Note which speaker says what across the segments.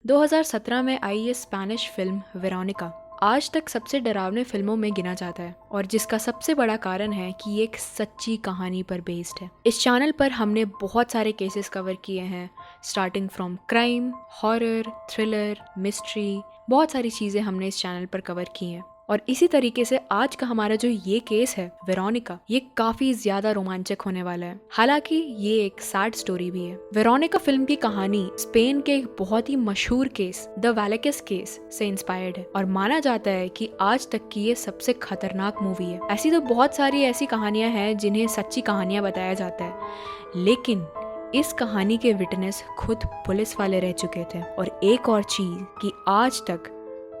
Speaker 1: 2017 में आई ये Spanish film Veronica आज तक सबसे डरावने फिल्मों में गिना जाता है और जिसका सबसे बड़ा कारण है कि ये एक सच्ची कहानी पर बेस्ड है। इस चैनल पर हमने बहुत सारे केसेस कवर किए हैं, starting from crime, horror, thriller, mystery, बहुत सारी चीज़ें हमने इस चैनल पर कवर की हैं। और इसी तरीके से आज का हमारा जो ये केस है वेरोनिका, ये काफी ज्यादा रोमांचक होने वाला है। हालांकि ये एक सैड स्टोरी भी है। वेरोनिका फिल्म की कहानी स्पेन के एक बहुत ही मशहूर केस द वैलेकिस केस से इंस्पायर्ड है और माना जाता है कि आज तक की ये सबसे खतरनाक मूवी है। ऐसी तो बहुत सारी ऐसी कहानियां हैं जिन्हें सच्ची कहानियां बताया जाता है, लेकिन इस कहानी के विटनेस खुद पुलिस वाले रह चुके थे। और एक और चीज कि आज तक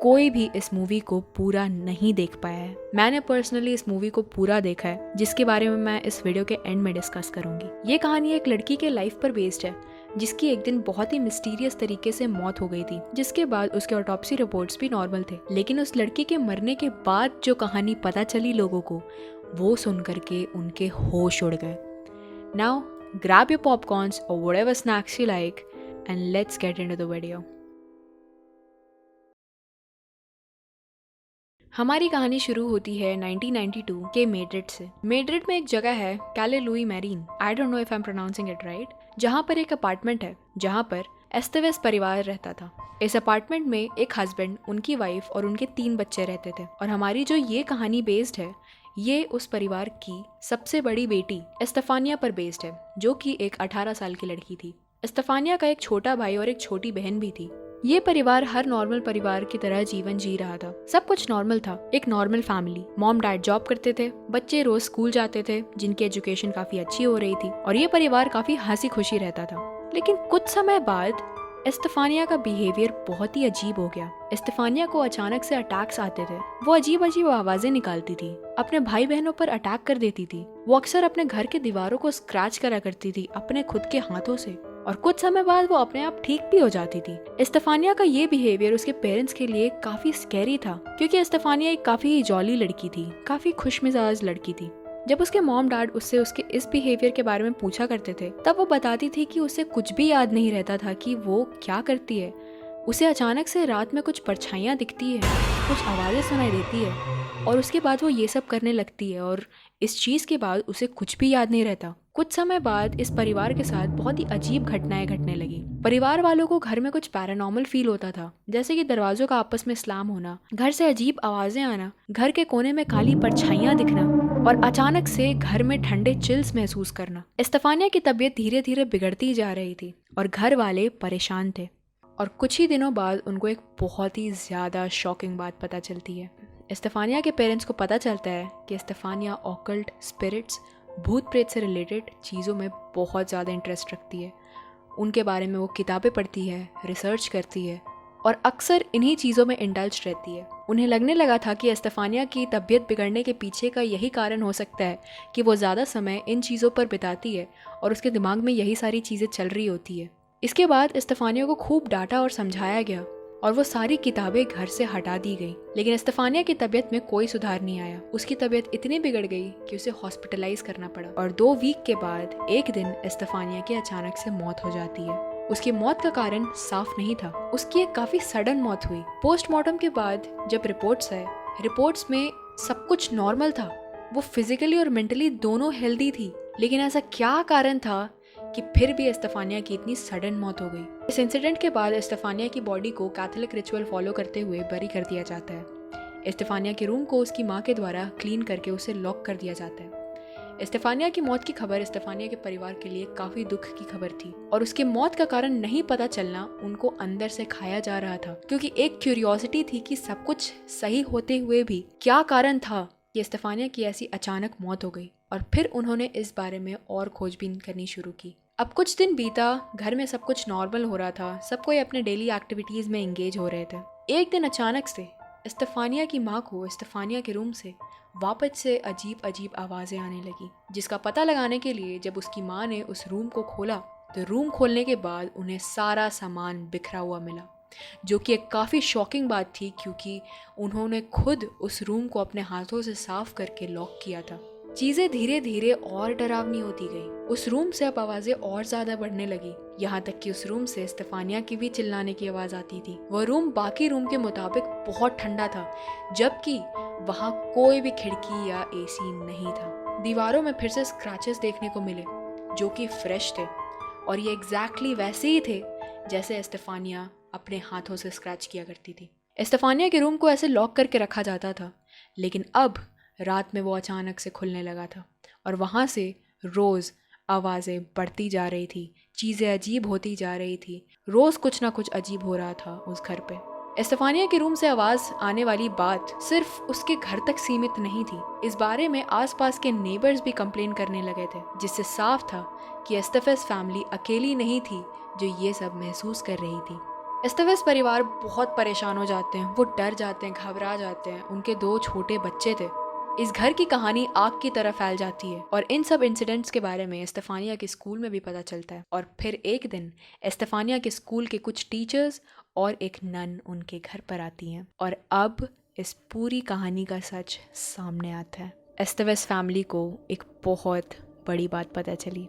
Speaker 1: कोई भी इस मूवी को पूरा नहीं देख पाया है। मैंने पर्सनली इस मूवी को पूरा देखा है, जिसके बारे में मैं इस वीडियो के एंड में डिस्कस करूंगी। ये कहानी एक लड़की के लाइफ पर बेस्ड है, जिसकी एक दिन बहुत ही मिस्टीरियस तरीके से मौत हो गई थी, जिसके बाद उसके ऑटोप्सी रिपोर्ट्स भी नॉर्मल थे। लेकिन उस लड़की के मरने के बाद जो कहानी पता चली लोगों को, वो सुन करके उनके होश उड़ गए। Now grab your popcorns or whatever snacks you like and let's get into the video. हमारी कहानी शुरू होती है 1992 के मेड्रिड से। मेड्रिड में एक जगह है कैले Louis marine, I don't know if I am pronouncing it right, जहाँ पर एक अपार्टमेंट है जहाँ पर एस्तेवेस परिवार रहता था। इस अपार्टमेंट में एक हस्बैंड, उनकी वाइफ और उनके 3 बच्चे रहते थे। और हमारी जो ये कहानी बेस्ड है, ये उस परिवार की सबसे बड़ी बेटी एस्तेफानिया पर बेस्ड है, जो कि एक 18 साल की लड़की थी। एस्तेफानिया का एक छोटा भाई और एक छोटी बहन भी थी। ये परिवार हर नॉर्मल परिवार की तरह जीवन जी रहा था। सब कुछ नॉर्मल था, एक normal family. Mom dad job करते थे, बच्चे रोज स्कूल जाते थे, जिनकी एजुकेशन काफी अच्छी हो रही थी और ये परिवार काफी हंसी खुशी रहता था। लेकिन कुछ समय बाद एस्तेफानिया का बिहेवियर बहुत ही अजीब हो गया। एस्तेफानिया को अचानक से अटैक्स आते थे। वो अजीब अजीब आवाजें निकालती थी, अपने भाई बहनों पर अटैक कर देती थी। वो अक्सर अपने घर के दीवारों को स्क्रैच करा करती थी अपने खुद के हाथों से, और कुछ समय बाद वो अपने आप ठीक भी हो जाती थी। एस्तेफानिया का ये बिहेवियर उसके पेरेंट्स के लिए काफी स्कैरी था, क्योंकि एस्तेफानिया एक काफी जॉली लड़की थी, काफी खुशमिजाज लड़की थी। जब उसके मॉम डैड उससे उसके इस बिहेवियर के बारे में पूछा करते थे, तब वो बताती थी कि उसे कुछ भी याद नहीं रहता था कि वो क्या करती है। उसे अचानक से रात में कुछ परछाइयाँ दिखती है, कुछ आवाजें सुनाई देती है और उसके बाद वो ये सब करने लगती है और इस चीज के बाद उसे कुछ भी याद नहीं रहता। कुछ समय बाद इस परिवार के साथ बहुत ही अजीब घटनाएं घटने लगी। परिवार वालों को घर में कुछ पैरानॉर्मल फील होता था, जैसे कि दरवाजों का आपस में स्लैम होना, घर से अजीब आवाजें आना, घर के कोने में काली परछाइयां दिखना और अचानक से घर में ठंडे चिल्स महसूस करना। एस्तेफानिया की तबीयत धीरे धीरे बिगड़ती जा रही थी और घर वाले परेशान थे। और कुछ ही दिनों बाद उनको एक बहुत ही ज्यादा शॉकिंग बात पता चलती है। एस्तेफानिया के पेरेंट्स को पता चलता है कि एस्तेफानिया ऑकल्ट, स्पिरिट्स, भूत प्रेत से रिलेटेड चीज़ों में बहुत ज़्यादा इंटरेस्ट रखती है। उनके बारे में वो किताबें पढ़ती है, रिसर्च करती है और अक्सर इन्हीं चीज़ों में इंडल्ज रहती है। उन्हें लगने लगा था कि एस्तेफानिया की तबीयत बिगड़ने के पीछे का यही कारण हो सकता है कि वो ज़्यादा समय इन चीज़ों पर बिताती है और उसके दिमाग में यही सारी चीज़ें चल रही होती है। इसके बाद एस्तेफानिया को खूब डांटा और समझाया गया और वो सारी किताबें घर से हटा दी गई। लेकिन एस्तेफानिया की तबीयत में कोई सुधार नहीं आया। उसकी तबीयत इतनी बिगड़ गई कि उसे हॉस्पिटलाइज करना पड़ा और 2 वीक के बाद एक दिन एस्तेफानिया की अचानक से मौत हो जाती है। उसकी मौत का कारण साफ नहीं था। उसकी एक काफी सडन मौत हुई। पोस्टमार्टम के बाद जब रिपोर्ट्स आए, रिपोर्ट्स में सब कुछ नॉर्मल था। वो फिजिकली और मेंटली दोनों हेल्दी थी। लेकिन ऐसा क्या कारण था कि फिर भी एस्तेफानिया की इतनी सडन मौत हो गई? इस इंसिडेंट के बाद एस्तेफानिया की बॉडी को कैथोलिक रिचुअल फॉलो करते हुए बरी कर दिया जाता है। एस्तेफानिया के रूम को उसकी माँ के द्वारा क्लीन करके उसे लॉक कर दिया जाता है। एस्तेफानिया की मौत की खबर एस्तेफानिया के परिवार के लिए काफी दुख की खबर थी और उसकी मौत का कारण नहीं पता चलना उनको अंदर से खाया जा रहा था, क्योंकि एक क्यूरियोसिटी थी कि सब कुछ सही होते हुए भी क्या कारण था कि एस्तेफानिया की ऐसी अचानक मौत हो गई। और फिर उन्होंने इस बारे में और खोजबीन करनी शुरू की। अब कुछ दिन बीता, घर में सब कुछ नॉर्मल हो रहा था, सब कोई अपने डेली एक्टिविटीज में एंगेज हो रहे थे। एक दिन अचानक से एस्तेफानिया की माँ को एस्तेफानिया के रूम से वापस से अजीब अजीब आवाजें आने लगी, जिसका पता लगाने के लिए जब उसकी माँ ने उस रूम को खोला तो रूम खोलने के बाद उन्हें सारा सामान बिखरा हुआ मिला, जो कि एक काफ़ी शॉकिंग बात थी, क्योंकि उन्होंने खुद उस रूम को अपने हाथों से साफ करके लॉक किया था। चीजें धीरे धीरे और डरावनी होती गई। उस रूम से अब आवाजें और ज्यादा बढ़ने लगी, यहाँ तक कि उस रूम से स्टेफानिया की भी चिल्लाने की आवाज आती थी। वह रूम बाकी रूम के मुताबिक बहुत ठंडा था, जबकि वहाँ कोई भी खिड़की या एसी नहीं था। दीवारों में फिर से स्क्रैचेस देखने को मिले, जो कि फ्रेश थे, और ये एग्जैक्टली वैसे ही थे जैसे स्टेफानिया अपने हाथों से स्क्रैच किया करती थी। स्टेफानिया के रूम को ऐसे लॉक करके रखा जाता था, लेकिन अब रात में वो अचानक से खुलने लगा था, और वहाँ से रोज़ आवाज़ें बढ़ती जा रही थी, चीज़ें अजीब होती जा रही थी। रोज़ कुछ ना कुछ अजीब हो रहा था उस घर पे। स्टेफानिया के रूम से आवाज़ आने वाली बात सिर्फ उसके घर तक सीमित नहीं थी। इस बारे में आसपास के नेबर्स भी कंप्लेन करने लगे थे, जिससे साफ था कि एस्तेफेस फैमिली अकेली नहीं थी जो ये सब महसूस कर रही थी। एस्तेफेस परिवार बहुत परेशान हो जाते हैं, वो डर जाते हैं, घबरा जाते हैं। उनके 2 छोटे बच्चे थे। इस घर की कहानी आग की तरह फैल जाती है, और इन सब इंसिडेंट्स के बारे में स्टेफानिया के स्कूल में भी पता चलता है। और फिर एक दिन स्टेफानिया के स्कूल के कुछ टीचर्स और एक नन उनके घर पर आती हैं, और अब इस पूरी कहानी का सच सामने आता है। एस्तेवेस फैमिली को एक बहुत बड़ी बात पता चली।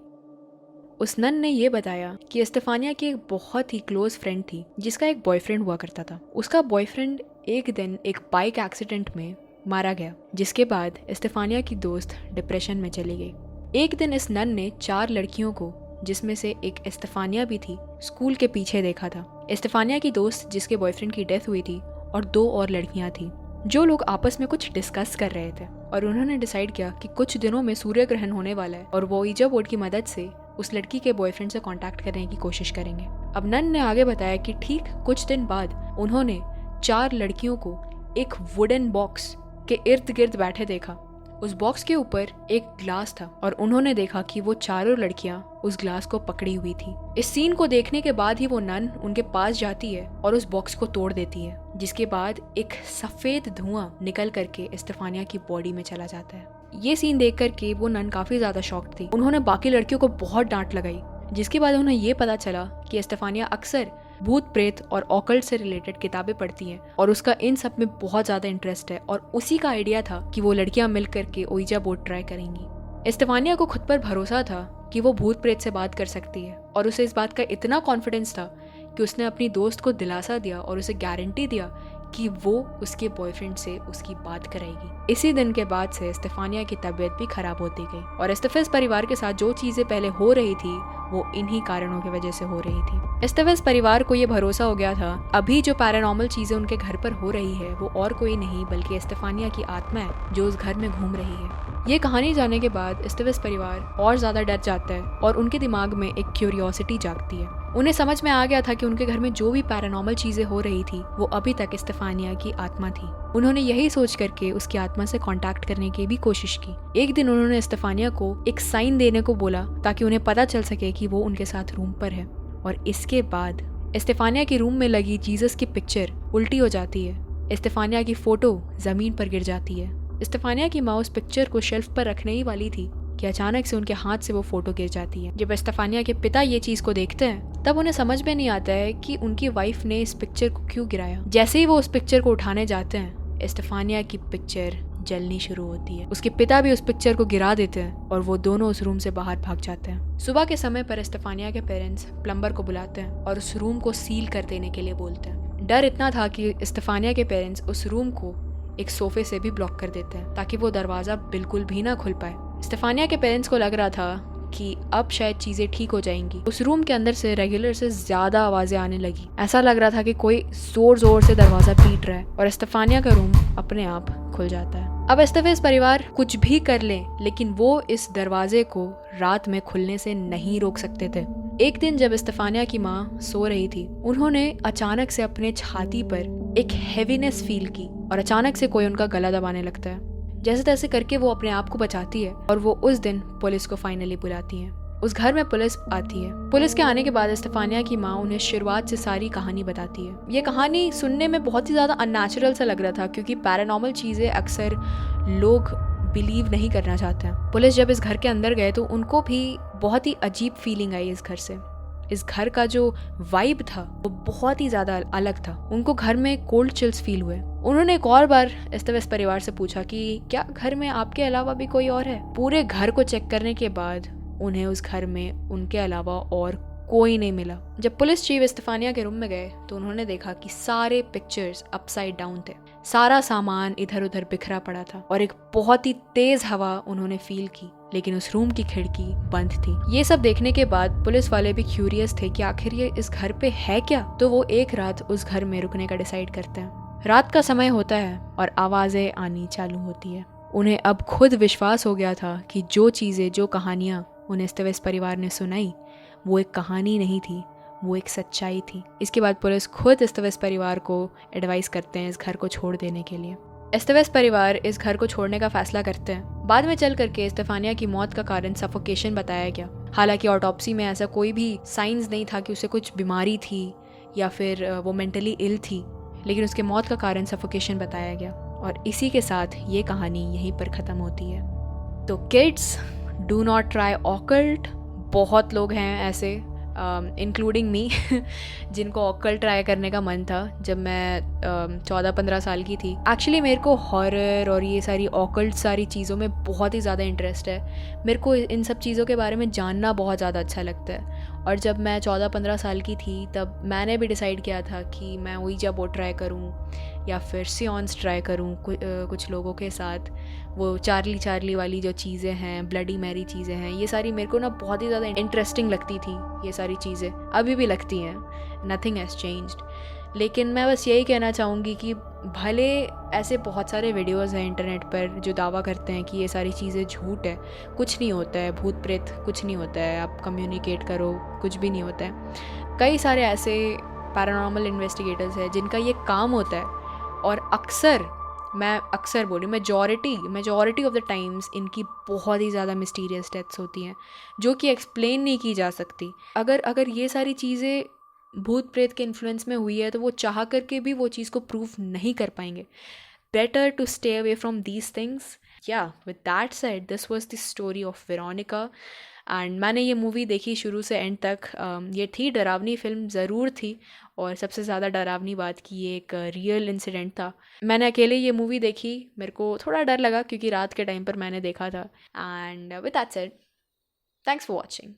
Speaker 1: उस नन ने ये बताया कि स्टेफानिया की एक बहुत ही क्लोज फ्रेंड थी, जिसका एक बॉयफ्रेंड हुआ करता था। उसका बॉयफ्रेंड एक दिन एक बाइक एक्सीडेंट में मारा गया, जिसके बाद स्टेफानिया की दोस्त डिप्रेशन में चली गई। एक दिन इस नन ने 4 लड़कियों को, जिसमें से एक स्टेफानिया भी थी, स्कूल के पीछे देखा था। स्टेफानिया की दोस्त जिसके बॉयफ्रेंड की डेथ हुई थी, और 2 और लड़कियां थी, जो लोग आपस में कुछ डिस्कस कर रहे थे, और उन्होंने डिसाइड किया कि कुछ दिनों में सूर्य ग्रहण होने वाला है, और वो ईजा बोर्ड की मदद से उस लड़की के बॉयफ्रेंड से कांटेक्ट करने की कोशिश करेंगे। अब नन ने आगे बताया कि ठीक कुछ दिन बाद उन्होंने 4 लड़कियों को एक वुडन बॉक्स के इर्द गिर्द बैठे देखा। उस बॉक्स के ऊपर एक ग्लास था, और उन्होंने देखा कि वो चारों लड़कियां उस ग्लास को पकड़ी हुई थी। इस सीन को देखने के बाद ही वो नन उनके पास जाती है और उस बॉक्स को तोड़ देती है, जिसके बाद एक सफेद धुआं निकल करके स्टेफानिया की बॉडी में चला जाता है। ये सीन देख करके वो नन काफी ज्यादा शॉक्ड थी। उन्होंने बाकी लड़कियों को बहुत डांट लगाई, जिसके बाद उन्हें ये पता चला कि स्टेफानिया अक्सर भूत प्रेत और ऑकल्ट से रिलेटेड किताबें पढ़ती हैं, और उसका इन सब में बहुत ज़्यादा इंटरेस्ट है, और उसी का आइडिया था कि वो लड़कियां मिल करके ओइजा बोर्ड ट्राई करेंगी। स्टेफानिया को खुद पर भरोसा था कि वो भूत प्रेत से बात कर सकती है, और उसे इस बात का इतना कॉन्फिडेंस था कि उसने अपनी दोस्त को दिलासा दिया और उसे गारंटी दिया कि वो उसके बॉयफ्रेंड से उसकी बात कराएगी। इसी दिन के बाद से स्टेफानिया की तबीयत भी खराब होती गई, और एस्तेफेस परिवार के साथ जो चीजें पहले हो रही थी वो इन्हीं कारणों की वजह से हो रही थी। एस्तेफेस परिवार को ये भरोसा हो गया था अभी जो पैरानॉर्मल चीजें उनके घर पर हो रही है वो और कोई नहीं बल्कि स्टेफानिया की आत्मा है जो उस घर में घूम रही है। ये कहानी जाने के बाद एस्तेवेस परिवार और ज्यादा डर जाता है, और उनके दिमाग में एक क्यूरियोसिटी जागती है। उन्हें समझ में आ गया था कि उनके घर में जो भी पैरानॉर्मल चीजें हो रही थी वो अभी तक स्टेफानिया की आत्मा थी। उन्होंने यही सोच करके उसकी आत्मा से कांटेक्ट करने की भी कोशिश की। एक दिन उन्होंने स्टेफानिया को एक साइन देने को बोला ताकि उन्हें पता चल सके कि वो उनके साथ रूम पर है, और इसके बाद स्टेफानिया के रूम में लगी जीसस की पिक्चर उल्टी हो जाती है। स्टेफानिया की फोटो जमीन पर गिर जाती है। स्टेफानिया की माँ उस पिक्चर को शेल्फ पर रखने ही वाली थी कि अचानक से उनके हाथ से वो फोटो गिर जाती है। जब स्टेफानिया के पिता ये चीज को देखते हैं तब उन्हें समझ में नहीं आता है कि उनकी वाइफ ने इस पिक्चर को क्यों गिराया। जैसे ही वो उस पिक्चर को उठाने जाते हैं स्टेफानिया की पिक्चर जलनी शुरू होती है। उसके पिता भी उस पिक्चर को गिरा देते हैं और वो दोनों उस रूम से बाहर भाग जाते हैं। सुबह के समय पर स्टेफानिया के पेरेंट्स प्लम्बर को बुलाते हैं और उस रूम को सील कर देने के लिए बोलते हैं। डर इतना था कि स्टेफानिया के पेरेंट्स उस रूम को एक सोफे से भी ब्लॉक कर देते हैं ताकि वो दरवाजा बिल्कुल भी ना खुल पाए। स्टेफानिया के पेरेंट्स को लग रहा था कि अब शायद चीजें ठीक हो जाएंगी। उस रूम के अंदर से रेगुलर से ज्यादा आवाजें आने लगी। ऐसा लग रहा था कि कोई जोर जोर से दरवाजा पीट रहा है और स्टेफानिया का रूम अपने आप खुल जाता है। अब एस्तेवेस परिवार कुछ भी कर ले लेकिन वो इस दरवाजे को रात में खुलने से नहीं रोक सकते थे। एक दिन जब स्टेफानिया की माँ सो रही थी उन्होंने अचानक से अपने छाती पर एक हेवीनेस फील की और अचानक से कोई उनका गला दबाने लगता है। जैसे तैसे करके वो अपने आप को बचाती है और वो उस दिन पुलिस को फाइनली बुलाती है। उस घर में पुलिस आती है। पुलिस के आने के बाद स्टेफानिया की माँ उन्हें शुरुआत से सारी कहानी बताती है। ये कहानी सुनने में बहुत ही ज्यादा अननेचुरल सा लग रहा था क्योंकि पैरानॉर्मल चीजें अक्सर लोग बिलीव नहीं करना चाहते हैं। पुलिस जब इस घर के अंदर गए तो उनको भी बहुत ही अजीब फीलिंग आई इस घर से। इस घर का जो वाइब था वो बहुत ही ज़्यादा अलग था। उनको घर में कोल्ड चिल्स फील हुए। उन्होंने एक और बार एस्तेवेस परिवार से पूछा कि क्या घर में आपके अलावा भी कोई और है। पूरे घर को चेक करने के बाद उन्हें उस घर में उनके अलावा और कोई नहीं मिला। जब पुलिस चीफ एस्टेफानिया के रूम में गए तो उन्होंने देखा कि सारे पिक्चर्स अपसाइड डाउन थे, सारा सामान इधर उधर बिखरा पड़ा था और एक बहुत ही तेज हवा उन्होंने फील की, लेकिन उस रूम की खिड़की बंद थी। ये सब देखने के बाद पुलिस वाले भी क्यूरियस थे कि आखिर ये इस घर पे है क्या। तो वो एक रात उस घर में रुकने का डिसाइड करते हैं। रात का समय होता है और आवाजें आनी चालू होती है। उन्हें अब खुद विश्वास हो गया था कि जो चीजें, जो कहानियां उन्हें एस्तेवेस परिवार ने सुनाई वो एक कहानी नहीं थी, वो एक सच्चाई थी। इसके बाद पुलिस खुद एस्तेवेस परिवार को एडवाइस करते हैं इस घर को छोड़ देने के लिए। एस्तेवेस परिवार इस घर को छोड़ने का फैसला करते हैं। बाद में चल करके एस्तेफानिया की मौत का कारण सफोकेशन बताया गया। हालांकि ऑटोप्सी में ऐसा कोई भी साइंस नहीं था कि उसे कुछ बीमारी थी या फिर वो मेंटली इल थी, लेकिन उसके मौत का कारण सफोकेशन बताया गया। और इसी के साथ ये कहानी यहीं पर ख़त्म होती है। तो kids, do not try occult. बहुत लोग हैं ऐसे, इंक्लूडिंग मी जिनको ऑकल्ट ट्राई करने का मन था जब मैं 14-15 साल की थी। एक्चुअली मेरे को हॉरर और ये सारी ऑकल्ट सारी चीज़ों में बहुत ही ज़्यादा इंटरेस्ट है। मेरे को इन सब चीज़ों के बारे में जानना बहुत ज़्यादा अच्छा लगता है। और जब मैं 14-15 साल की थी तब मैंने भी डिसाइड किया था कि मैं ouija बोर्ड ट्राई करूँ या फिर सियॉन्स ट्राई करूँ कुछ लोगों के साथ। वो चार्ली वाली जो चीज़ें हैं, ब्लडी मैरी चीज़ें हैं, ये सारी मेरे को ना बहुत ही ज़्यादा इंटरेस्टिंग लगती थी। ये सारी चीज़ें अभी भी लगती हैं, नथिंग हैज़ चेंज्ड। लेकिन मैं बस यही कहना चाहूँगी कि भले ऐसे बहुत सारे वीडियोस हैं इंटरनेट पर जो दावा करते हैं कि ये सारी चीज़ें झूठ है, कुछ नहीं होता है, भूत प्रेत कुछ नहीं होता है, आप कम्युनिकेट करो, कुछ भी नहीं होता है। कई सारे ऐसे पैरानॉर्मल इन्वेस्टिगेटर्स हैं जिनका ये काम होता है और मैं अक्सर बोली मेजॉरिटी ऑफ द टाइम्स इनकी बहुत ही ज़्यादा मिस्टीरियस डेथ्स होती हैं जो कि एक्सप्लेन नहीं की जा सकती। अगर ये सारी चीज़ें भूत प्रेत के इन्फ्लुएंस में हुई है तो वो चाह करके भी वो चीज़ को प्रूव नहीं कर पाएंगे। Better to stay away from these things. Yeah with that said, this was the story of Veronica. And मैंने ये मूवी देखी शुरू से एंड तक। ये थी डरावनी फिल्म ज़रूर थी, और सबसे ज़्यादा डरावनी बात कि ये एक रियल इंसिडेंट था। मैंने अकेले ये मूवी देखी, मेरे को थोड़ा डर लगा क्योंकि रात के टाइम पर मैंने देखा था। And with that said, thanks for watching.